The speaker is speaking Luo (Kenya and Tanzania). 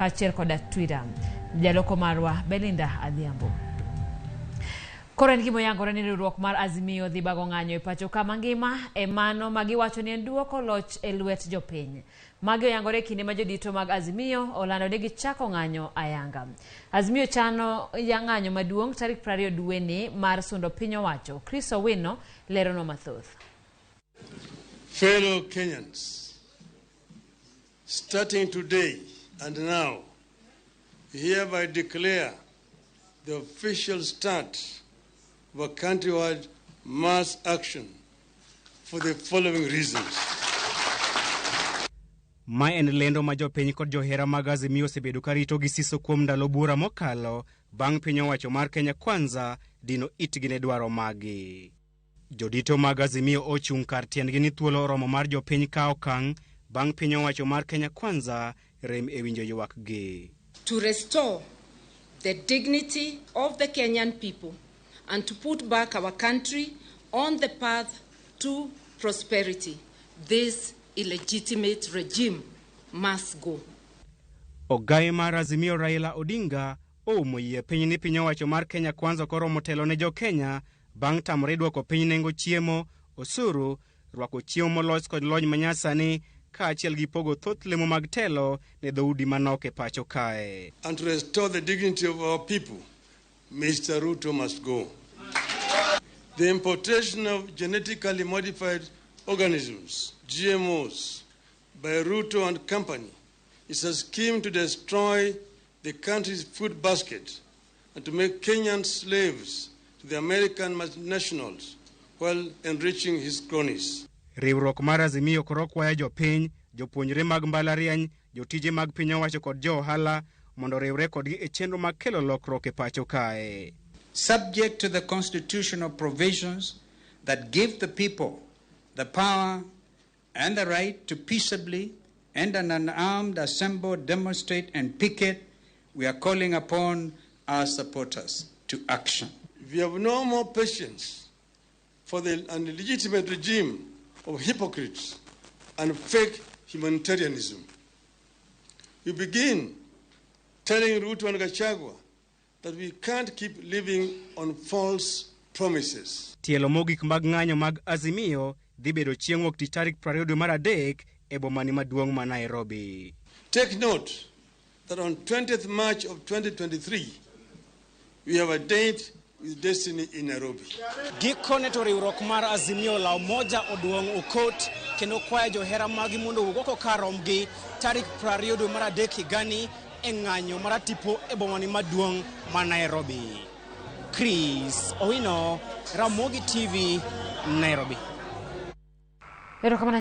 achiel koda Twitter. Jaloko marwa Belinda Adhiambo. Koro en gimo yangore ni riwruok mar Azimio dhi bago ng'anyo e pacho ka mangima e mano magiwacho ni en duoko loch e lwet jopiny. Magi oyangore kinde ma jodito mag Azimio olando ni gichako ng'anyo ayanga. Azimio chano ng'anyo maduong' tarik 20 dwe ni mar sundo piny owacho. Chris Owino lerono mathoth. Fellow Kenyans, starting today and now, hereby declare the official start of a countrywide mass action for the following reasons. Ma en lendo ma jopiny kod johera mag Azimio osebedo ka rito gi siso kuom ndalo bura mokalo bang' piny owacho mar Kenya Kwanza dino itgi ne dwaro magi. Jodito mag Azimio ochung' kar tiendgi ni thuolo oromo mar jopiny ka okang' bang' piny owacho mar Kenya Kwanza rem e winjo ywak gi. To restore the dignity of the Kenyan people and to put back our country on the path to prosperity, this illegitimate regime must go. Ogai mar Azimio Raila Odinga oumo yie piny ni piny owacho mar Kenya Kwanza koro motelo ne jo Kenya bang' tamore duoko piny nengo chiemo, osuru, rwako chiemo molos kod lony manyasani kaachiel gi pogo thoth lemo mag telo ne dhoudi manok e pacho kae. And to restore the dignity of our people, Mr. Ruto must go. The importation of genetically modified organisms, GMOs, by Ruto and company is a scheme to destroy the country's food basket and to make Kenyan slaves to the American multinationals while enriching his cronies. Riwruok mar Azimio koro kwayo jopiny, jopuonjre mag mbalariany, jotije mag piny owacho kod jo ohala mondo riwre kodgi e chenro mag kelo lokruok e pacho kae. Subject to the constitutional provisions that give the people the power and the right to peaceably and unarmed assemble, demonstrate and picket, we are calling upon our supporters to action. We have no more patience for the illegitimate regime of hypocrites and fake humanitarianism. We begin telling Ruto and Gachagua that we can't keep living on false promises. Tielo mogik mag ng'anyo mag Azimio dhi bedo chieng' wuok tich tarik 20 dwe mar adek e bomani maduong' ma Nairobi. Take note that on 20th March of 2023, we have a date with destiny in Nairobi. Gikone to riwruok mar Azimio la umoja oduong' ukot kendo kwayo johera magi mondo ugoko karomgi tarik 20 dwe mar adek higani e ng'anyo mar tipo e bomani maduong' ma Nairobi. Chris Owino, Ramogi TV, Nairobi.